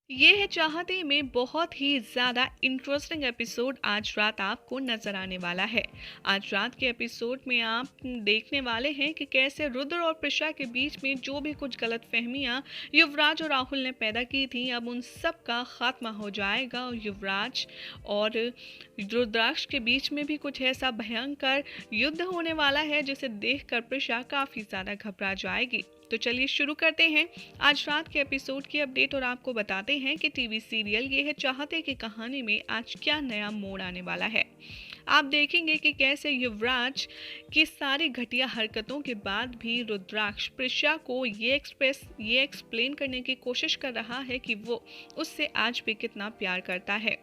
ये है चाहते में बहुत ही ज़्यादा इंटरेस्टिंग एपिसोड आज रात आपको नज़र आने वाला है। आज रात के एपिसोड में आप देखने वाले हैं कि कैसे रुद्र और प्रिशा के बीच में जो भी कुछ गलतफहमियां युवराज और राहुल ने पैदा की थी, अब उन सब का खात्मा हो जाएगा और युवराज और रुद्राक्ष के बीच में भी कुछ ऐसा भयंकर युद्ध होने वाला है जिसे देखकर प्रिशा काफ़ी ज़्यादा घबरा जाएगी। तो चलिए शुरू करते हैं आज रात के एपिसोड की अपडेट और आपको बताते हैं कि टीवी सीरियल ये है चाहते की कहानी में आज क्या नया मोड़ आने वाला है। आप देखेंगे कि कैसे युवराज की सारी घटिया हरकतों के बाद भी रुद्राक्ष प्रिशा को ये एक्सप्लेन करने की कोशिश कर रहा है कि वो उससे आज भी कितना प्यार करता है।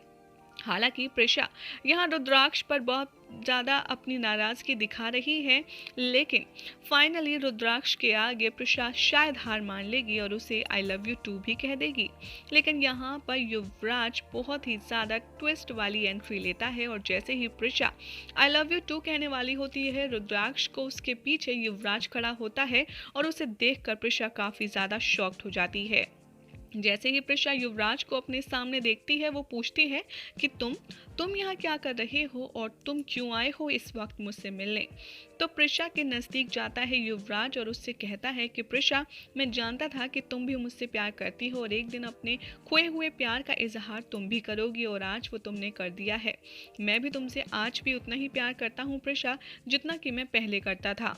हालांकि प्रिशा यहाँ रुद्राक्ष पर बहुत ज़्यादा अपनी नाराज़गी दिखा रही है, लेकिन फाइनली रुद्राक्ष के आगे प्रिशा शायद हार मान लेगी और उसे आई लव यू टू भी कह देगी। लेकिन यहाँ पर युवराज बहुत ही ज़्यादा ट्विस्ट वाली एंट्री लेता है और जैसे ही Prisha I love you too कहने वाली होती है, रुद्राक्ष को उसके पीछे युवराज खड़ा होता है और उसे देखकर प्रिशा काफ़ी ज़्यादा शॉक्ड हो जाती है। जैसे ही प्रिशा युवराज को अपने सामने देखती है, वो पूछती है कि तुम यहाँ क्या कर रहे हो और तुम क्यों आए हो इस वक्त मुझसे मिलने। तो प्रिशा के नज़दीक जाता है युवराज और उससे कहता है कि प्रिशा, मैं जानता था कि तुम भी मुझसे प्यार करती हो और एक दिन अपने खोए हुए प्यार का इजहार तुम भी करोगी और आज वो तुमने कर दिया है। मैं भी तुमसे आज भी उतना ही प्यार करता हूँ प्रिशा, जितना कि मैं पहले करता था।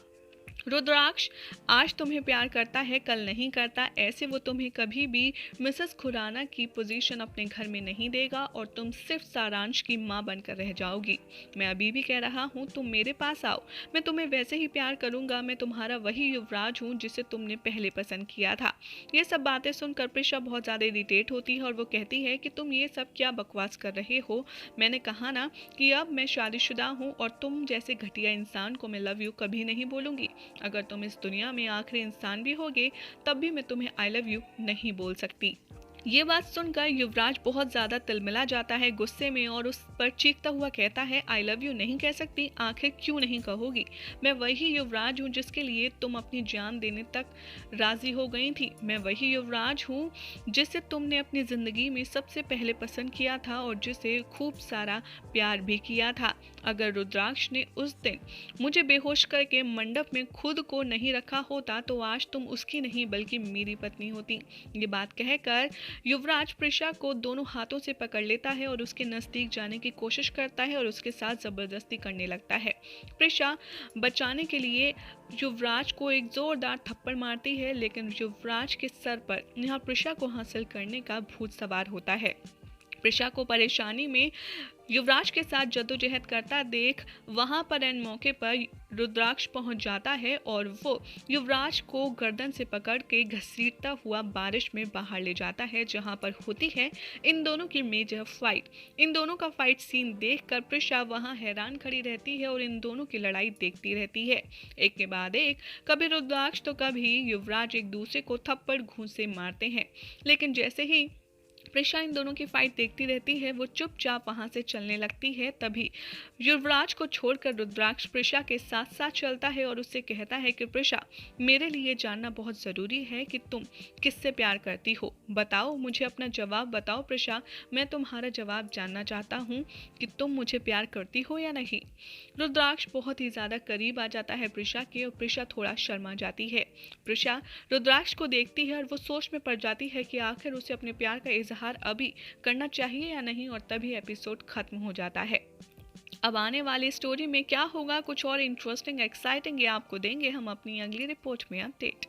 रुद्राक्ष आज तुम्हें प्यार करता है, कल नहीं करता। ऐसे वो तुम्हें कभी भी मिसेस खुराना की पोजीशन अपने घर में नहीं देगा और तुम सिर्फ सारांश की माँ बनकर रह जाओगी। मैं अभी भी कह रहा हूँ, तुम मेरे पास आओ, मैं तुम्हें वैसे ही प्यार करूँगा। मैं तुम्हारा वही युवराज हूँ जिसे तुमने पहले पसंद किया था। ये सब बातें सुनकर प्रिशा बहुत ज़्यादा इरिटेट होती है और वो कहती है कि तुम ये सब क्या बकवास कर रहे हो। मैंने कहा ना कि अब मैं शादीशुदा हूँ और तुम जैसे घटिया इंसान को मैं लव यू कभी नहीं बोलूँगी। अगर तुम इस दुनिया में आखिरी इंसान भी होगे, तब भी मैं तुम्हें आई लव यू नहीं बोल सकती। ये बात सुनकर युवराज बहुत ज़्यादा तिलमिला जाता है गुस्से में और उस पर चीखता हुआ कहता है, आई लव यू नहीं कह सकती, आखिर क्यों नहीं कहोगी। मैं वही युवराज हूँ जिसके लिए तुम अपनी जान देने तक राज़ी हो गई थी। मैं वही युवराज हूँ जिसे तुमने अपनी ज़िंदगी में सबसे पहले पसंद किया था और जिसे खूब सारा प्यार भी किया था। अगर रुद्राक्ष ने उस दिन मुझे बेहोश करके मंडप में खुद को नहीं रखा होता तो आज तुम उसकी नहीं बल्कि मेरी पत्नी होती। ये बात कहकर युवराज प्रिशा को दोनों हाथों से पकड़ लेता है और उसके नज़दीक जाने की कोशिश करता है और उसके साथ ज़बरदस्ती करने लगता है। प्रिशा बचाने के लिए युवराज को एक जोरदार थप्पड़ मारती है, लेकिन युवराज के सर पर यहाँ प्रिशा को हासिल करने का भूत सवार होता है। प्रिशा को परेशानी में युवराज के साथ जद्दोजहद करता देख वहां पर एन मौके पर रुद्राक्ष पहुंच जाता है और वो युवराज को गर्दन से पकड़ के घसीटता हुआ बारिश में बाहर ले जाता है, जहां पर होती है इन दोनों की मेजर फाइट। इन दोनों का फाइट सीन देखकर प्रिशा वहां हैरान खड़ी रहती है और इन दोनों की लड़ाई देखती रहती है। एक के बाद एक, कभी रुद्राक्ष तो कभी युवराज एक दूसरे को थप्पड़ घूंसे मारते हैं, लेकिन जैसे ही प्रिशा इन दोनों की फाइट देखती रहती है, वो चुपचाप वहां से चलने लगती है। तभी युवराज को छोड़कर रुद्राक्ष प्रिशा के साथ साथ चलता है और उससे कहता है कि प्रिशा, मेरे लिए जानना बहुत ज़रूरी है कि तुम किससे प्यार करती हो। बताओ, मुझे अपना जवाब बताओ प्रिशा, मैं तुम्हारा जवाब जानना चाहता हूँ कि तुम मुझे प्यार करती हो या नहीं। रुद्राक्ष बहुत ही ज़्यादा करीब आ जाता है प्रिशा के और प्रिशा थोड़ा शर्मा जाती है। प्रिशा रुद्राक्ष को देखती है और वो सोच में पड़ जाती है कि आखिर उसे अपने प्यार का इजहार अभी करना चाहिए या नहीं, और तभी एपिसोड खत्म हो जाता है। अब आने वाली स्टोरी में क्या होगा, कुछ और इंटरेस्टिंग एक्साइटिंग ये आपको देंगे हम अपनी अगली रिपोर्ट में अपडेट।